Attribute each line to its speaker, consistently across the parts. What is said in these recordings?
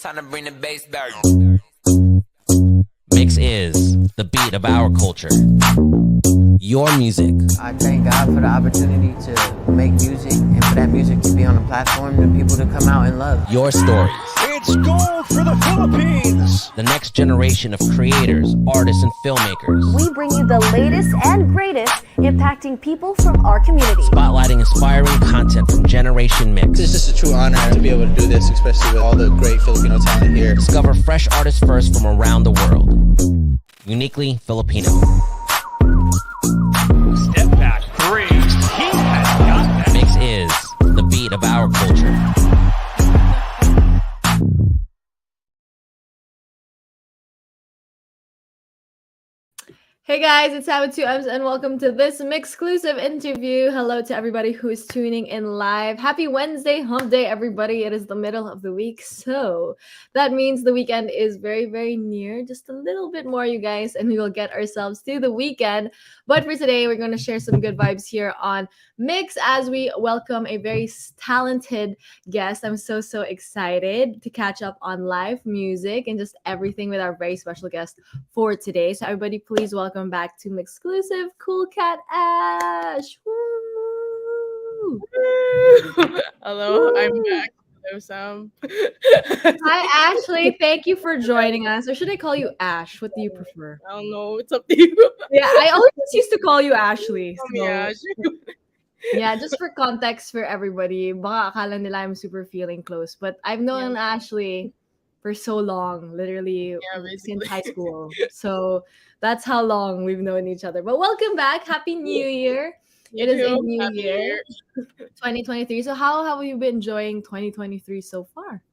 Speaker 1: Time to bring the bass back.
Speaker 2: Mix is the beat of our culture. Your music.
Speaker 3: I thank God for the opportunity to make music and for that music to be on a platform for people to come out and love.
Speaker 2: Your stories.
Speaker 4: It's gold for the Philippines.
Speaker 2: The next generation of creators, artists, and filmmakers.
Speaker 5: We bring you the latest and greatest impacting people from our community.
Speaker 2: Spotlighting inspiring content from Generation Mix.
Speaker 6: It's just a true honor to be able to do this, especially with all the great Filipino talent here.
Speaker 2: Discover fresh artists first from around the world. Uniquely Filipino.
Speaker 4: Step back three. He has got that.
Speaker 2: Mix is the beat of our culture.
Speaker 7: Hey guys, it's Sam with 2M's and welcome to this MYXclusive interview. Hello to everybody who is tuning in live. Happy Wednesday, hump day, everybody. It is the middle of the week, so that means the weekend is very, very near. Just a little bit more, you guys, and we will get ourselves to the weekend. But for today, we're going to share some good vibes here on Mix as we welcome a very talented guest. I'm so excited to catch up on live music and just everything with our very special guest for today. So everybody, please welcome back to MYXclusive, Cool Cat Ash. Woo!
Speaker 8: Hello, I'm back. Hello, Sam.
Speaker 7: Hi, Ashley. Thank you for joining us. Or should I call you Ash? What do you prefer?
Speaker 8: I don't know. It's up to you.
Speaker 7: Yeah, I always used to call you Ashley.
Speaker 8: Call me Ash.
Speaker 7: Yeah, just for context for everybody, baka akala nila I'm super feeling close. But I've known Ashley for so long, literally since high school. So that's how long we've known each other. But welcome back. Happy New Year. It is a new year, 2023. So how have you been enjoying 2023 so far?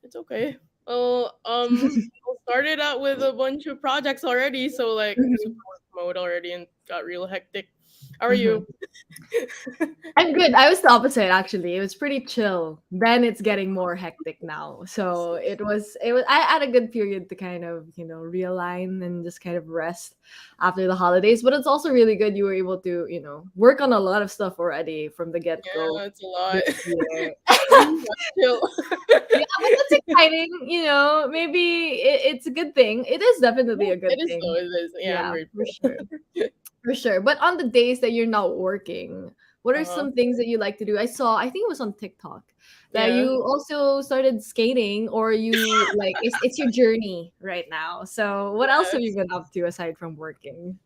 Speaker 8: It's okay. Well, I started out with a bunch of projects already, so like super mode already and got real hectic. How are you?
Speaker 7: I'm good. I was the opposite actually. It was pretty chill. Then it's getting more hectic now. So it was I had a good period to kind of, realign and just kind of rest after the holidays. But it's also really good you were able to, work on a lot of stuff already from the get-go.
Speaker 8: Yeah, it's a lot.
Speaker 7: Yeah, but that's exciting, maybe it's a good thing. It is definitely a good thing.
Speaker 8: It is though, it is. Yeah,
Speaker 7: for sure. For sure. But on the days that you're not working, what are some things that you like to do? I think it was on TikTok that you also started skating, or you like it's your journey right now. So what else have you been up to aside from working?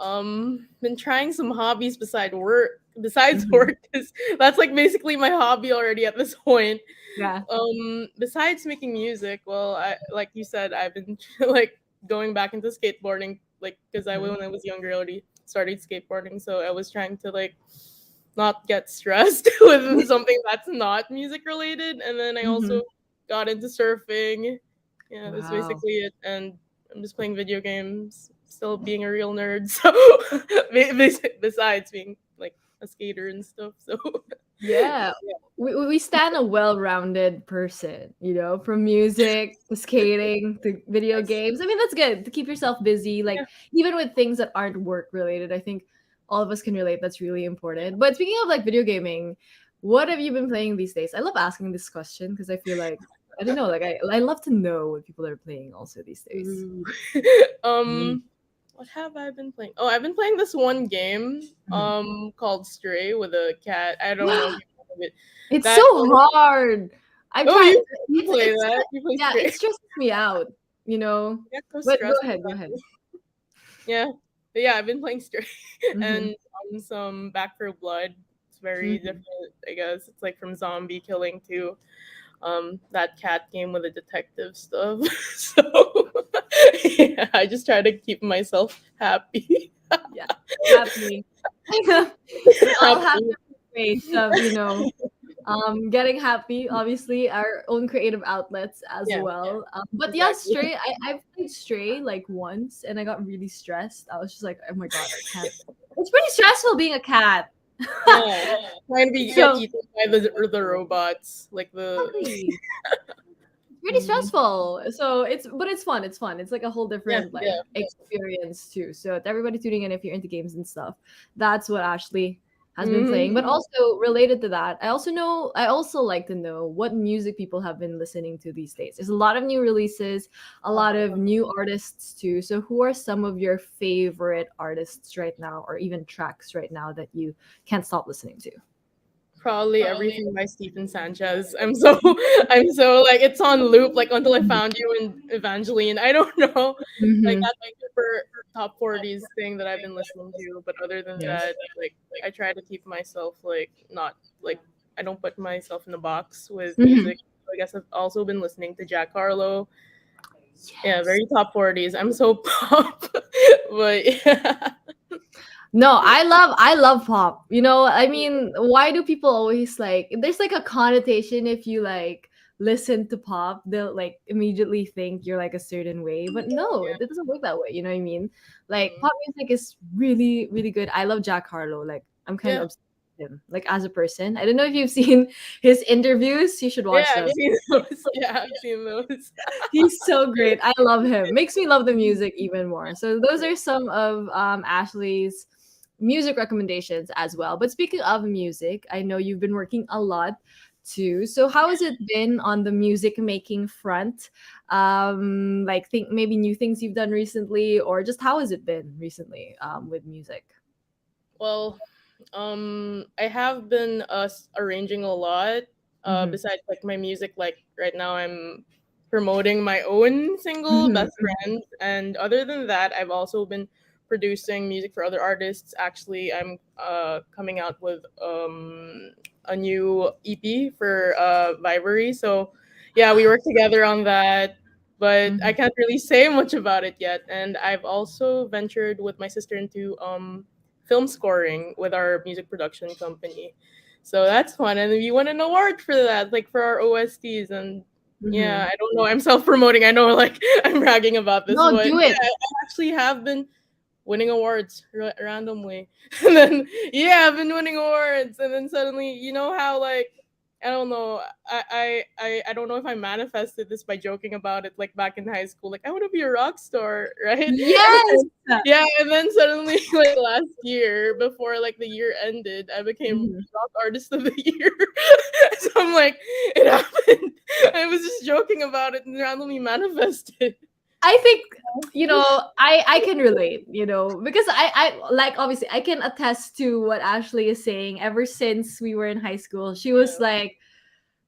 Speaker 8: Been trying some hobbies besides work, because that's like basically my hobby already at this point.
Speaker 7: Yeah.
Speaker 8: Besides making music, well, I like you said, I've been like going back into skateboarding, like because when I was younger, I already started skateboarding, so I was trying to like not get stressed with something that's not music related. And then I also got into surfing. Yeah, that's basically it. And I'm just playing video games, still being a real nerd. So besides being like a skater and stuff, so
Speaker 7: yeah. We stand a well-rounded person, from music to skating to video games. I mean, that's good to keep yourself busy, like even with things that aren't work related. I think all of us can relate. That's really important. But speaking of like video gaming, what have you been playing these days? I love asking this question because I feel like I don't know, like I love to know what people are playing also these days.
Speaker 8: What have I been playing? Oh, I've been playing this one game called Stray with a cat. I don't know if you've heard of it.
Speaker 7: It's so hard. I've tried.
Speaker 8: You play that? You play Stray?
Speaker 7: It stresses me out, But go ahead.
Speaker 8: Yeah. But yeah, I've been playing Stray and some Back for Blood. It's very different, I guess. It's like from zombie killing to that cat game with the detective stuff. So yeah, I just try to keep myself happy.
Speaker 7: Yeah, happy. I'll have the ways of, getting happy. Obviously, our own creative outlets as well. But
Speaker 8: exactly.
Speaker 7: Yeah, Stray. I've played Stray like once, and I got really stressed. I was just like, oh my god, our cat. It's pretty stressful being a cat.
Speaker 8: Trying to get eaten by the robots, like the.
Speaker 7: Pretty stressful. So it's fun. It's fun. It's like a whole different experience too. So to everybody tuning in, if you're into games and stuff, that's what Ashley has been playing. But
Speaker 8: Mhm.
Speaker 7: also related to that, I also like to know what music people have been listening to these days. There's a lot of new releases, a lot of new artists too. So who are some of your favorite artists right now, or even tracks right now that you can't stop listening to?
Speaker 8: Probably everything by Stephen Sanchez. I'm so like it's on loop like until I found you in Evangeline. I don't know. Like
Speaker 7: Mm-hmm.
Speaker 8: that's like super top 40s thing that I've been listening to. But other than
Speaker 7: Yes.
Speaker 8: that, like I try to keep myself like not like I don't put myself in a box with
Speaker 7: Mm-hmm.
Speaker 8: music. So I guess I've also been listening to Jack Harlow. Yeah,
Speaker 7: Yes.
Speaker 8: very top 40s. I'm so pop. But yeah.
Speaker 7: No, I love pop. I mean, why do people always like there's like a connotation if you like listen to pop, they'll like immediately think you're like a certain way. But no, it doesn't work that way, you know what I mean? Like
Speaker 8: Mhm.
Speaker 7: pop music is really, really good. I love Jack Harlow. Like I'm kind of
Speaker 8: Yeah.
Speaker 7: obsessed with him, like as a person. I don't know if you've seen his interviews, you should
Speaker 8: Yeah,
Speaker 7: watch
Speaker 8: I've
Speaker 7: them.
Speaker 8: seen those. Yeah, I've seen those.
Speaker 7: He's so great. I love him. Makes me love the music even more. So those are some of Ashley's music recommendations as well. But speaking of music, I know you've been working a lot too. So how has it been on the music making front? Like think maybe new things you've done recently, or just how has it been recently with music?
Speaker 8: Well, I have been arranging a lot.
Speaker 7: Mm-hmm.
Speaker 8: Besides like my music, like right now I'm promoting my own single,
Speaker 7: Mm-hmm.
Speaker 8: Best Friends, and other than that, I've also been producing music for other artists. Actually, I'm coming out with a new EP for Vibery. So yeah, we work together on that. But I
Speaker 7: Mm-hmm.
Speaker 8: can't really say much about it yet. And I've also ventured with my sister into film scoring with our music production company. So that's fun. And we won an award for that, like for our OSTs. And
Speaker 7: Mm-hmm.
Speaker 8: yeah, I don't know. I'm self promoting. I know, like, I'm bragging about this,
Speaker 7: No,
Speaker 8: but
Speaker 7: do
Speaker 8: yeah,
Speaker 7: it.
Speaker 8: I actually have been winning awards randomly. And then, yeah, I've been winning awards. And then suddenly, you know how, like, I don't know. I don't know if I manifested this by joking about it like back in high school. Like I want to be a rock star, right?
Speaker 7: Yes.
Speaker 8: Yeah, and then suddenly, like last year, before like the year ended, I became
Speaker 7: Mhm.
Speaker 8: rock artist of the year. So I'm like, it happened. I was just joking about it and randomly manifested.
Speaker 7: I think I can relate, because I like obviously I can attest to what Ashley is saying. Ever since we were in high school, she was
Speaker 8: Yeah.
Speaker 7: like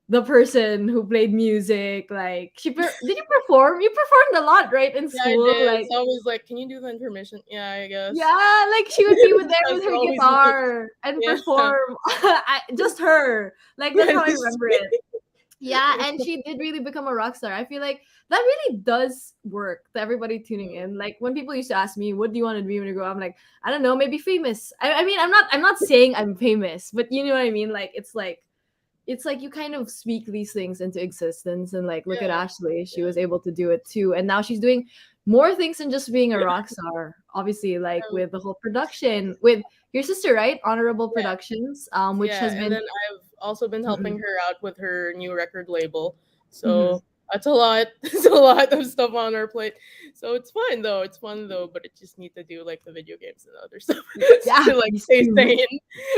Speaker 7: the person who played music. Like did you perform? You performed a lot, right, in
Speaker 8: Yeah, I
Speaker 7: school?
Speaker 8: did.
Speaker 7: Like
Speaker 8: So I was like, can you do the intermission? Yeah, I guess.
Speaker 7: yeah, like she would be with there
Speaker 8: That's
Speaker 7: with her
Speaker 8: always me.
Speaker 7: guitar and
Speaker 8: Yeah.
Speaker 7: perform. Just her. Like that's
Speaker 8: Yeah,
Speaker 7: how I
Speaker 8: just
Speaker 7: remember
Speaker 8: me.
Speaker 7: it. Yeah, and she did really become a rock star. I feel like that really does work to everybody tuning in. Like when people used to ask me, "What do you want to be when you grow up?" I'm like, I don't know, maybe famous. I mean, I'm not saying I'm famous, but you know what I mean. Like it's like you kind of speak these things into existence, and like look at
Speaker 8: Yeah.
Speaker 7: Ashley, she was able to do it too, and now she's doing more things than just being a rock star. Obviously, like
Speaker 8: Um,
Speaker 7: with the whole production with your sister, right? Honorable
Speaker 8: yeah.
Speaker 7: Productions, which
Speaker 8: Yeah,
Speaker 7: has
Speaker 8: and
Speaker 7: been.
Speaker 8: then I've also been
Speaker 7: Mm-mm,
Speaker 8: helping her out with her new record label.
Speaker 7: mhm.
Speaker 8: So that's a lot. It's a lot of stuff on her plate. So it's fine though. It's fun though, but it just need to do like the video games and other stuff
Speaker 7: Yeah,
Speaker 8: to like stay sane.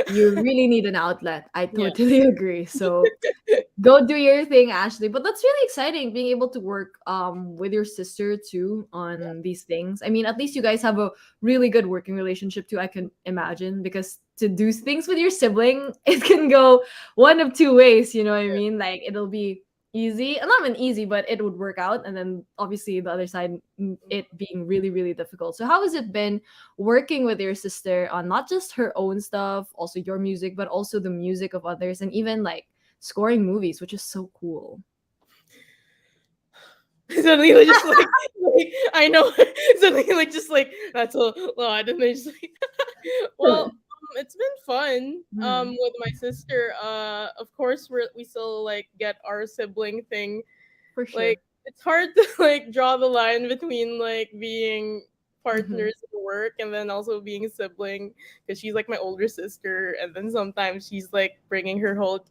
Speaker 7: you really need an outlet. I
Speaker 8: Yeah.
Speaker 7: totally agree. So go do your thing, Ashley. But that's really exciting being able to work with your sister too on these things. I mean, at least you guys have a really good working relationship too, I can imagine, because to do things with your sibling, it can go one of two ways, you know what I mean? Like it'll be easy, not even easy, but it would work out, and then obviously the other side, it being really, really difficult. So how has it been working with your sister on not just her own stuff, also your music, but also the music of others, and even like scoring movies, which is so cool.
Speaker 8: Suddenly they're just like I know. Suddenly like just like that's a lot, and they're just like, well, it's been fun.
Speaker 7: Mhm.
Speaker 8: With my sister. Of course we still like get our sibling thing.
Speaker 7: For sure.
Speaker 8: Like it's hard to like draw the line between like being
Speaker 7: Mhm.
Speaker 8: partners at work and then also being a sibling because she's like my older sister, and then sometimes she's like bringing her whole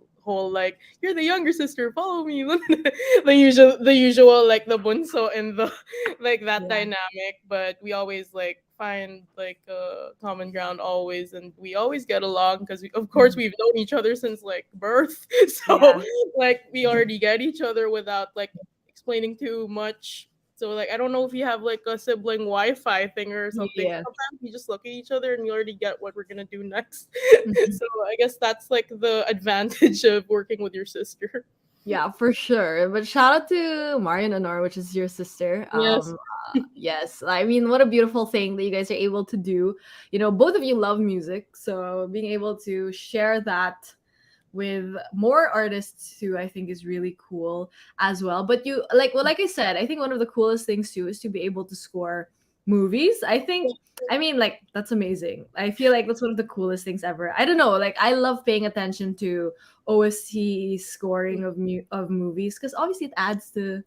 Speaker 8: like you're the younger sister, follow me. The usual like the bunso and the like that
Speaker 7: Yeah.
Speaker 8: dynamic, but we always like find like a common ground always, and we always get along because of course we've known each other since like birth. So
Speaker 7: Yeah.
Speaker 8: like we already get each other without like explaining too much. So like I don't know if you have like a sibling Wi-Fi thing or something.
Speaker 7: Yeah.
Speaker 8: Sometimes we just look at each other and we already get what we're gonna do next.
Speaker 7: Mhm.
Speaker 8: So I guess that's like the advantage of working with your sister.
Speaker 7: Yeah, for sure. But shout out to Marian and Honor, which is your sister.
Speaker 8: Yes.
Speaker 7: Yes, I mean, what a beautiful thing that you guys are able to do. You know, both of you love music, so being able to share that with more artists too, I think is really cool as well. But you like I said, I think one of the coolest things too is to be able to score movies. I think, I mean, like, that's amazing. I feel like that's one of the coolest things ever. I don't know, like, I love paying attention to OST scoring of movies because obviously it adds to,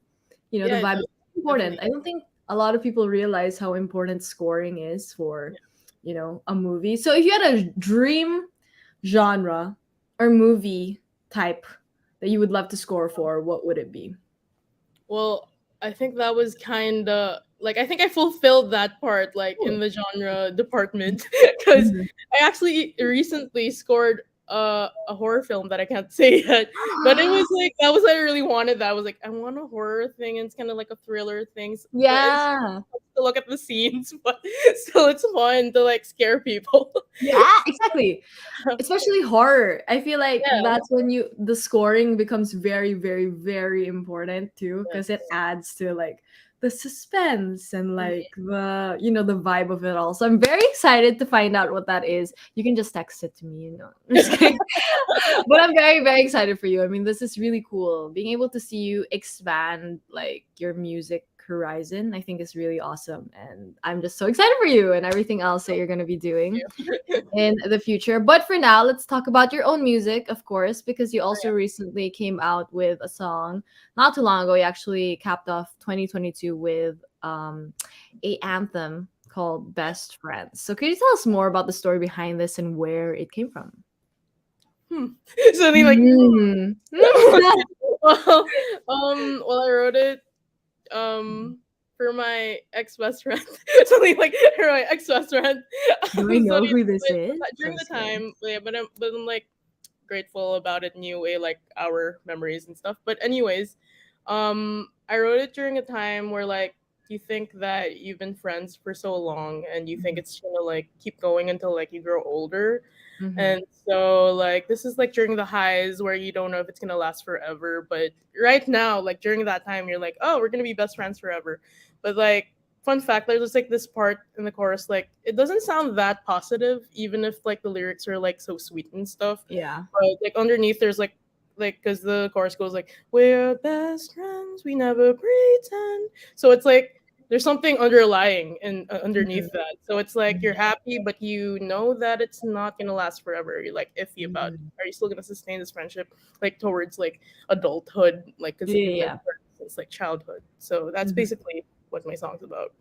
Speaker 7: you know, the
Speaker 8: Yeah, it
Speaker 7: vibe.
Speaker 8: does.
Speaker 7: It's important. I
Speaker 8: Definitely.
Speaker 7: don't think a lot of people realize how important scoring is for, you know, a movie. So if you had a dream genre or movie type that you would love to score for, what would it be?
Speaker 8: Well, I think that was kind of like I think I fulfilled that part like in the genre department because
Speaker 7: Mhm.
Speaker 8: I actually recently scored a horror film that I can't say yet, but it was like that was I really wanted that. I was like I want a horror thing and it's kind of like a thriller thing, but it's
Speaker 7: Yeah.
Speaker 8: to look at the scenes, but still it's fun to like scare people.
Speaker 7: Yeah, exactly. Especially horror. I feel like
Speaker 8: Yeah.
Speaker 7: that's when the scoring becomes very, very, very important too, because it
Speaker 8: Yes.
Speaker 7: adds to like the suspense and
Speaker 8: Mhm.
Speaker 7: like the, you know, the vibe of it all. So I'm very excited to find out what that is. You can just text it to me, you know. Just kidding. But I'm very, very excited for you. I mean, this is really cool. Being able to see you expand like your music horizon, I think is really awesome. And I'm just so excited for you and everything else that you're gonna be doing in the future. But for now, let's talk about your own music, of course, because you also recently came out with a song not too long ago. You actually capped off 2022 with a anthem called Best Friends. So could you tell us more about the story behind this and where it came from?
Speaker 8: So I mean like
Speaker 7: Mm.
Speaker 8: well, well I wrote it for my ex best friend. Something like for my ex best friend.
Speaker 7: Do I know
Speaker 8: Yeah,
Speaker 7: who this is?
Speaker 8: during
Speaker 7: I'm
Speaker 8: the
Speaker 7: just kidding.
Speaker 8: time, yeah, but I'm like grateful about it in a way, like our memories and stuff. But anyways, I wrote it during a time where like you think that you've been friends for so long and you think it's gonna like keep going until like you grow older.
Speaker 7: Mhm.
Speaker 8: And so like this is like during the highs where you don't know if it's gonna last forever. But right now, like during that time, you're like, oh, we're gonna be best friends forever. But like fun fact, there's just like this part in the chorus, like it doesn't sound that positive, even if like the lyrics are like so sweet and stuff.
Speaker 7: Yeah.
Speaker 8: But like underneath there's like because the chorus goes like we're best friends, we never pretend. So it's like there's something underlying and underneath
Speaker 7: Mhm.
Speaker 8: that. So it's like you're happy, but you know that it's not gonna last forever. You're like iffy about
Speaker 7: Mhm.
Speaker 8: are you still gonna sustain this friendship like towards like adulthood, like because
Speaker 7: Yeah,
Speaker 8: you've been
Speaker 7: yeah.
Speaker 8: friends since like childhood. So that's
Speaker 7: Mhm.
Speaker 8: basically what my song's about.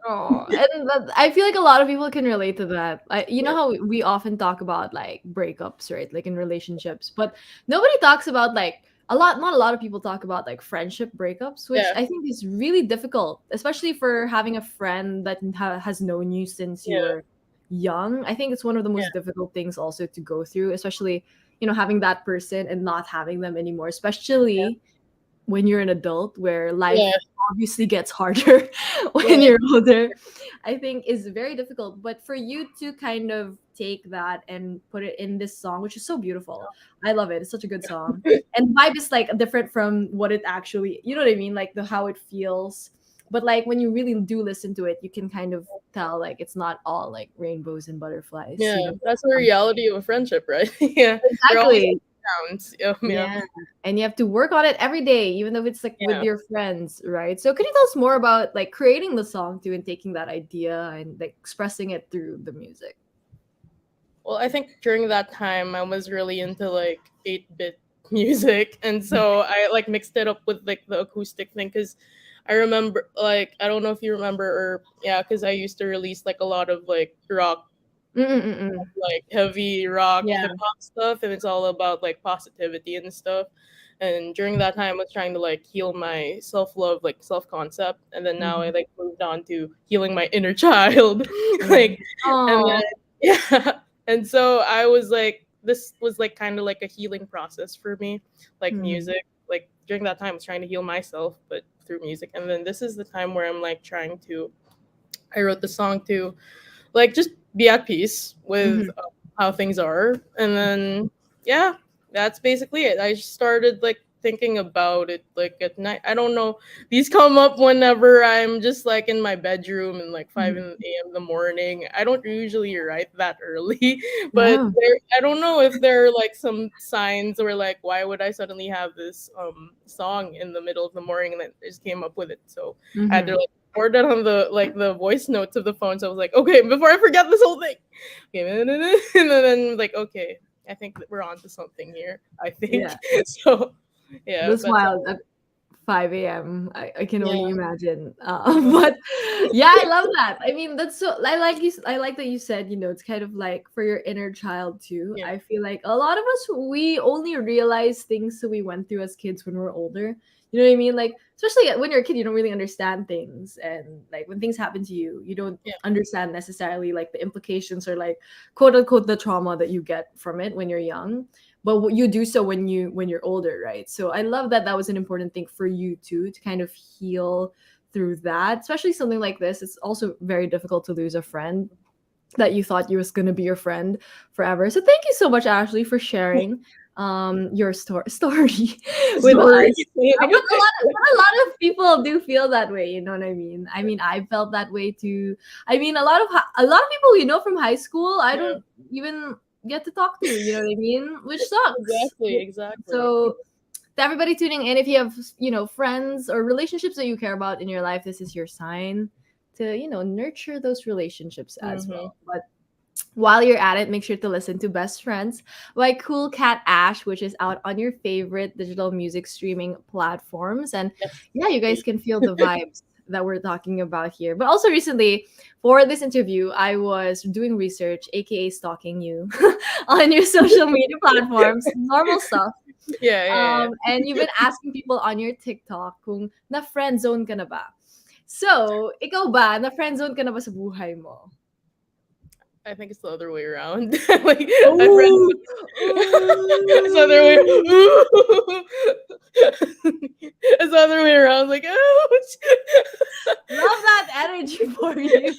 Speaker 7: Oh, and I feel like a lot of people can relate to that. You know
Speaker 8: Yeah,
Speaker 7: how we often talk about like breakups, right? Like in relationships, but nobody talks about like not a lot of people talk about like friendship breakups, which
Speaker 8: yeah,
Speaker 7: I think is really difficult, especially for having a friend that has known you since you
Speaker 8: yeah,
Speaker 7: were young. I think it's one of the
Speaker 8: yeah,
Speaker 7: most difficult things also to go through, especially, you know, having that person and not having them anymore, especially when you're an adult where
Speaker 8: yeah,
Speaker 7: life obviously gets harder when
Speaker 8: yeah,
Speaker 7: you're older, I think is very difficult. But for you to kind of take that and put it in this song, which is so beautiful, I love it. It's such a good song. And vibe is like different from what it actually, you know what I mean? Like the how it feels. But like when you really do listen to it, you can kind of tell like it's not all like rainbows and butterflies,
Speaker 8: yeah.
Speaker 7: you know?
Speaker 8: That's the reality of a friendship, right? Yeah, there are always
Speaker 7: Exactly.
Speaker 8: ups and downs. Yeah,
Speaker 7: Yeah. And you have to work on it every day, even though it's like with
Speaker 8: yeah.
Speaker 7: your friends, right? So could you tell us more about like creating the song too and taking that idea and like expressing it through the music?
Speaker 8: Well, I think during that time I was really into like 8-bit music, and so I like mixed it up with like the acoustic thing because I remember like I don't know if you remember or yeah, because I used to release like a lot of like rock,
Speaker 7: Mm-mm-mm.
Speaker 8: like heavy rock
Speaker 7: Yeah.
Speaker 8: hip hop stuff, and it's all about like positivity and stuff. And during that time, I was trying to like heal my self love, like self concept, and then now I like moved on to healing my inner child, like, and
Speaker 7: Oh.
Speaker 8: then yeah, and so I was like, this was like kind of like a healing process for me, like music. Like during that time, I was trying to heal myself, but through music, and then this is the time where I'm like trying to. I wrote the song to like just be at peace with how things are, and then yeah, that's basically it. I just started like thinking about it like at night. I don't know, these come up whenever I'm just like in my bedroom and like 5 a.m. in the morning. I don't usually write that early, but
Speaker 7: Yeah.
Speaker 8: I don't know if there are like some signs or like why would I suddenly have this song in the middle of the morning, and then I just came up with it. So I had to like record it on the like the voice notes of the phone. So I was like, okay, before I forget this whole thing, okay, and then like, okay, I think that we're on to something here. I think
Speaker 7: Yeah.
Speaker 8: so. Yeah,
Speaker 7: This
Speaker 8: that's
Speaker 7: wild at 5 a.m. I can only
Speaker 8: yeah.
Speaker 7: imagine. But yeah, I love that. I mean, that's so. I like you. I like that you said. It's kind of like for your inner child too.
Speaker 8: Yeah.
Speaker 7: I feel like a lot of us we only realize things that we went through as kids when we're older. You know what I mean? Like especially when you're a kid, you don't really understand things, and like when things happen to you, you don't
Speaker 8: Yeah.
Speaker 7: understand necessarily like the implications or like quote unquote the trauma that you get from it when you're young, but you do so when you're older, right? So I love that that was an important thing for you too, to kind of heal through that, especially something like this. It's also very difficult to lose a friend that you thought you was going to be your friend forever. So thank you so much, Ashley, for sharing your story with
Speaker 8: Sorry.
Speaker 7: us. But a lot of people do feel that way, you know what I mean? I mean, I felt that way too. I mean, a lot of people from high school, I don't even get to talk to, you know what I mean? Which sucks.
Speaker 8: Exactly.
Speaker 7: So to everybody tuning in, if you have friends or relationships that you care about in your life, this is your sign to nurture those relationships as well. But while you're at it, make sure to listen to Best Friends by Cool Cat Ash, which is out on your favorite digital music streaming platforms. And yeah, you guys can feel the vibes that we're talking about here. But also recently, for this interview, I was doing research, aka stalking you on your social media platforms, normal stuff.
Speaker 8: Yeah.
Speaker 7: And you've been asking people on your TikTok kung na friend zone ka na ba. So, ikaw ba, na friend zone ka na ba sa buhay mo?
Speaker 8: I think it's the other way around. Like my friends, it's the other way. It's the other way around. Like, ouch.
Speaker 7: Love that energy for you.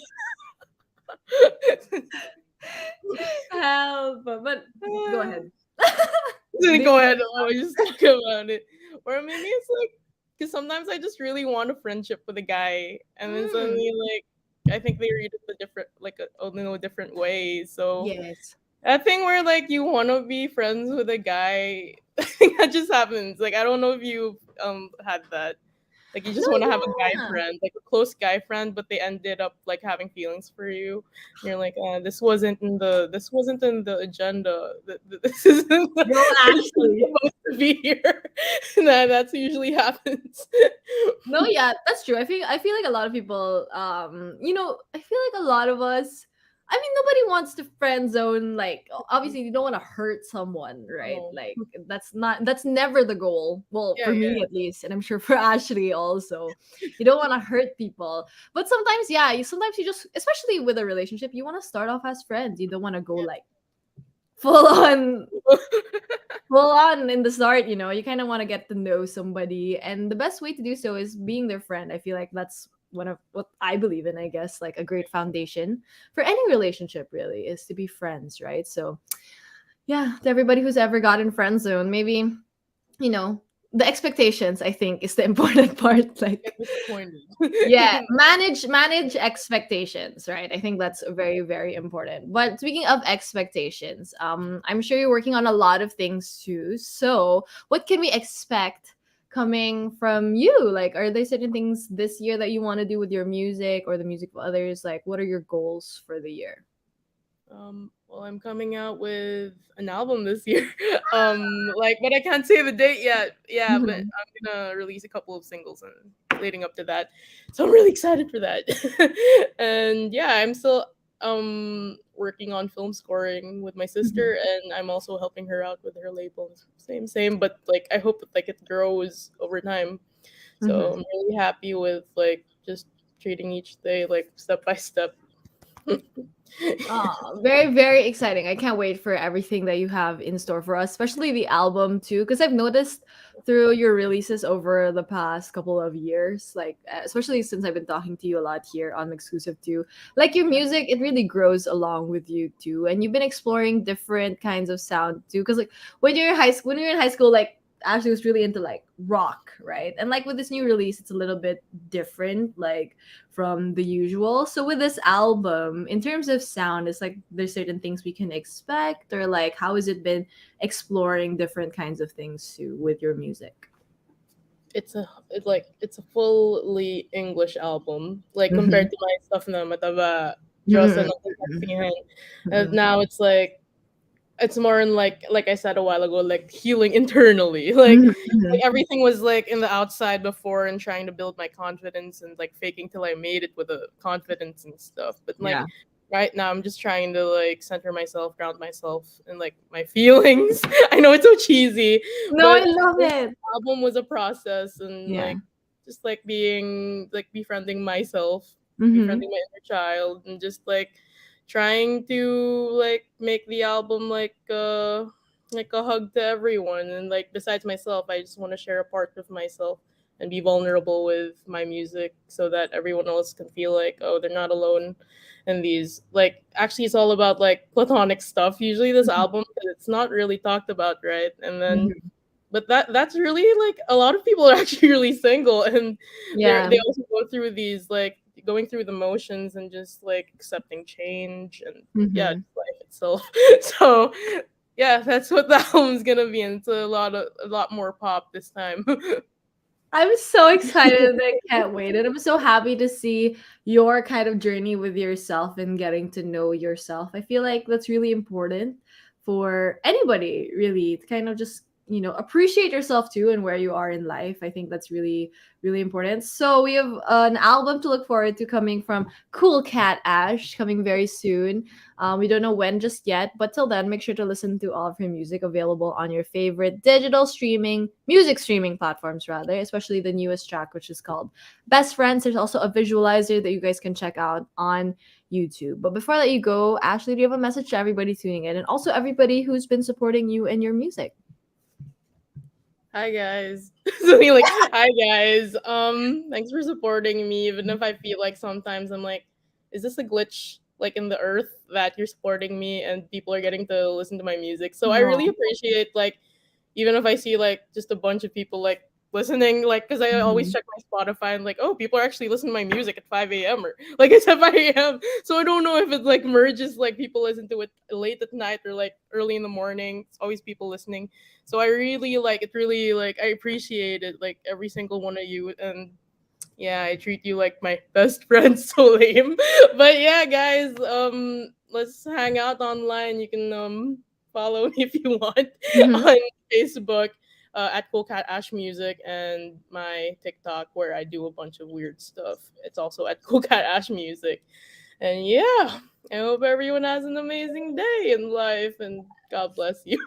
Speaker 7: Help. But go ahead.
Speaker 8: Go ahead. I just talk about it. Or maybe it's like, because sometimes I just really want a friendship with a guy, and then suddenly like I think they read it a different, like a different way. So
Speaker 7: Yes.
Speaker 8: that thing where like you want to be friends with a guy, I think that just happens. Like I don't know if you had that. Like you just want to have a guy friend, like a close guy friend, but they ended up like having feelings for you. And you're like, this wasn't in the agenda. This isn't
Speaker 7: No, actually.
Speaker 8: supposed to be here. That's usually happens.
Speaker 7: No, yeah, that's true. I feel like a lot of people, I feel like a lot of us. I mean, nobody wants to friend zone. Like, obviously, you don't want to hurt someone, right?
Speaker 8: No.
Speaker 7: Like, that's never the goal. Well, for me at least, and I'm sure for Ashley also. You don't want to hurt people, but sometimes, sometimes you just, especially with a relationship, you want to start off as friends. You don't want to go like full on in the start. You kind of want to get to know somebody, and the best way to do so is being their friend. I feel like that's one of what I believe in, I guess, like a great foundation for any relationship really is to be friends, right? So yeah, to everybody who's ever gotten friend zone, maybe the expectations, I think, is the important part. Like, yeah, manage expectations, right? I think that's very, very important. But speaking of expectations, I'm sure you're working on a lot of things too. So what can we expect coming from you? Like, are there certain things this year that you want to do with your music or the music of others? Like, what are your goals for the year?
Speaker 8: Well, I'm coming out with an album this year. But I can't say the date yet. Yeah, but I'm gonna release a couple of singles and leading up to that. So I'm really excited for that. And yeah, working on film scoring with my sister, and I'm also helping her out with her label. Same, but like I hope that like it grows over time. So I'm really happy with like just treating each day like step by step.
Speaker 7: Oh, very, very exciting. I can't wait for everything that you have in store for us, especially the album too. Because I've noticed through your releases over the past couple of years, like especially since I've been talking to you a lot here on Exclusive too, like your music, it really grows along with you too. And you've been exploring different kinds of sound too. Because like when you're in high school, like Ashley was really into like rock, right? And like with this new release, it's a little bit different, like from the usual. So with this album, in terms of sound, it's like there's certain things we can expect, or like how has it been exploring different kinds of things too with your music?
Speaker 8: It's a fully English album, like compared to my stuff na mataba, Diyosa ng Kasaksihan. And now it's more in like I said a while ago, like healing internally. Like everything was like in the outside before and trying to build my confidence and like faking till I made it with the confidence and stuff. But like
Speaker 7: Yeah.
Speaker 8: right now I'm just trying to like center myself, ground myself and like my feelings. I know it's so cheesy,
Speaker 7: No, I
Speaker 8: but
Speaker 7: love
Speaker 8: this
Speaker 7: it.
Speaker 8: album was a process and
Speaker 7: Yeah.
Speaker 8: like just like being like befriending myself,
Speaker 7: Mm-hmm.
Speaker 8: befriending my inner child and just like trying to like make the album like a hug to everyone and like besides myself I just want to share a part of myself and be vulnerable with my music so that everyone else can feel like oh they're not alone in these like actually it's all about like platonic stuff usually this album because it's not really talked about right and then but that's really like a lot of people are actually really single and
Speaker 7: Yeah.
Speaker 8: they also go through these like going through the motions and just like accepting change and yeah
Speaker 7: Mm-hmm.
Speaker 8: just life itself so yeah that's what the album's gonna be and it's a lot more pop this time.
Speaker 7: I'm so excited. I can't wait. And I'm so happy to see your kind of journey with yourself and getting to know yourself. I feel like that's really important for anybody, really, to kind of just, appreciate yourself too and where you are in life. I think that's really, really important. So we have an album to look forward to coming from Cool Cat Ash coming very soon. We don't know when just yet, but till then, make sure to listen to all of her music available on your favorite music streaming platforms, rather, especially the newest track, which is called Best Friends. There's also a visualizer that you guys can check out on YouTube. But before I let you go, Ashley, do you have a message to everybody tuning in and also everybody who's been supporting you and your music?
Speaker 8: Hi guys. So like hi guys. Thanks for supporting me even if I feel like sometimes I'm like is this a glitch like in the earth that you're supporting me and people are getting to listen to my music. So I really
Speaker 7: No.
Speaker 8: appreciate like even if I see like just a bunch of people like listening like because I always check my Spotify and like oh people are actually listening to my music at 5 a.m. or like it's at 5 a.m. So I don't know if it like merges like people listen to it late at night or like early in the morning. It's always people listening. So I really like it really like I appreciate it like every single one of you and yeah, I treat you like my best friend so lame. But yeah, guys, let's hang out online. You can follow me if you want
Speaker 7: Mhm.
Speaker 8: on Facebook at Cool Cat Ash Music and my TikTok where I do a bunch of weird stuff. It's also at Cool Cat Ash Music. And yeah, I hope everyone has an amazing day in life and God bless you.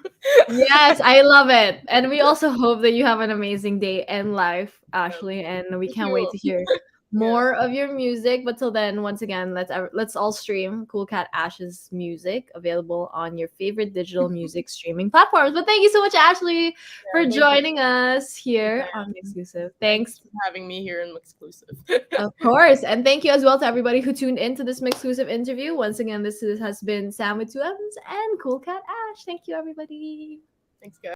Speaker 7: Yes, I love it. And we also hope that you have an amazing day and life, Ashley. And we
Speaker 8: Thank
Speaker 7: can't wait
Speaker 8: you.
Speaker 7: to hear
Speaker 8: Yeah.
Speaker 7: more of your music. But till then, once again, let's all stream Cool Cat Ash's music available on your favorite digital music streaming platforms. But thank you so much, Ashley, for
Speaker 8: Thank you.
Speaker 7: joining us here
Speaker 8: Yeah.
Speaker 7: on Exclusive.
Speaker 8: Thanks
Speaker 7: Thanks.
Speaker 8: for having me here in Exclusive.
Speaker 7: Of course. And thank you as well to everybody who tuned into this exclusive interview. Once again, has been Sam with two M's and Cool Cat Ash. Thank you, everybody.
Speaker 8: Thanks, guys.